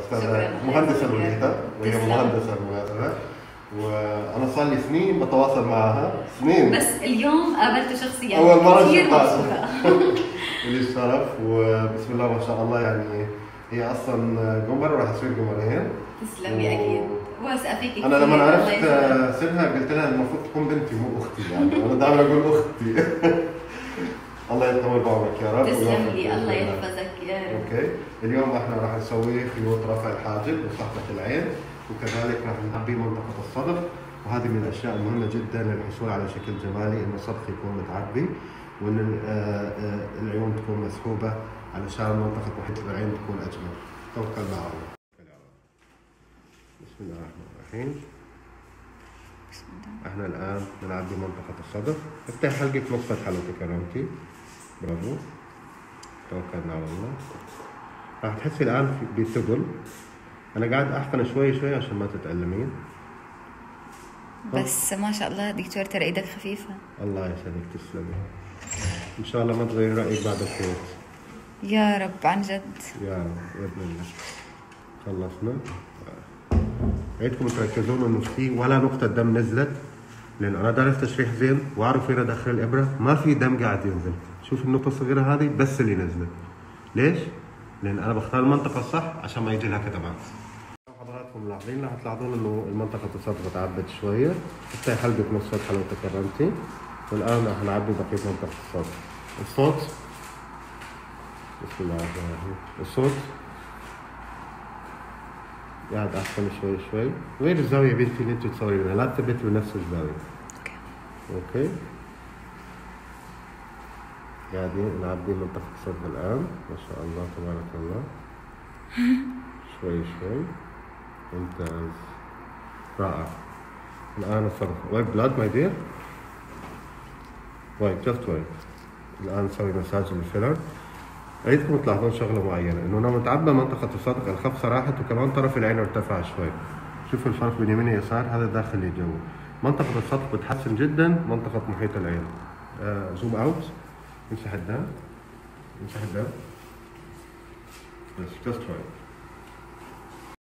أستاذة مهندسة لوليتا، وهي مهندسة بالمناسبة، وأنا صار لي سنين بتواصل معها، سنين، بس اليوم قابلته شخصيا أول مرة كثير شفتها. مبسوطة. لي الشرف، وبسم الله ما شاء الله. يعني هي أصلا قمر وراح تصير قمرين. تسلمي أكيد، واثقة فيكي كثير. أنا لما عرفت سنها قلت لها المفروض تكون بنتي مو أختي، يعني أنا دائما أقول أختي. الله يطول بعمرك يا رب. تسلم لي، الله يحفظك يا رب. اوكي، اليوم احنا راح نسوي خيوط رفع الحاجب وصحبة العين، وكذلك راح نعبي منطقة الصدر، وهذه من الاشياء المهمة جدا للحصول على شكل جمالي، انه الصدر يكون متعبي، وان العيون تكون مسحوبة علشان منطقة محيط العين تكون اجمل. توكلنا على الله. بسم الله الرحمن الرحيم. احنا الان بنعبي منطقة الصدر. افتح حلقة نص فتحة لو تكرمتي. برافو. توكلنا على الله. راح تحسي الان بثقل. انا قاعد احقن شوي شوي عشان ما تتألمين. بس ما شاء الله دكتور، ترى ايدك خفيفة. الله يسعدك، تسلمي. ان شاء الله ما تغيري رايك بعد الخيط. يا رب عن جد. يا رب باذن الله. خلصنا. عيدكم تركزون انه في ولا نقطة دم نزلت، لأن أنا دارس تشريح زين وأعرف وين أدخل الإبرة، ما في دم قاعد ينزل. شوف النقطة الصغيرة هذه بس اللي نزلت. ليش؟ لأن أنا بختار المنطقة الصح عشان ما يجي لها كدمات. حضراتكم ملاحظين، راح تلاحظون إنه المنطقة الصدر تعبت شوية. افتحي حلقة نص فتحة لو تكرمتي. والآن راح نعبي بقية منطقة الصدر. الصوت. بسم الله الرحمن الرحيم. الصوت. قاعد احسن شوي شوي. وين الزاوية بنتي اللي انت تصوري منها؟ لا تثبتي بنفس الزاوية. اوكي. قاعدين نعبي منطقة الصدر الآن، ما شاء الله تبارك الله. شوي شوي. ممتاز. رائع. الآن الصدر. وايب بلاد ماي دير. وايب، جست وايب. الآن نسوي مساج للفيلر. عيدكم تلاحظون شغله معينه، انه انا متعبى منطقه الصدر، الخفصه راحت وكمان طرف العين ارتفع شوي. شوفوا الفرق بين يمين ويسار، هذا داخلي جوا. منطقه الصدر بتحسن جدا منطقه محيط العين. زوم اوت. امسح الدم. امسح الدم. بس جست رايت.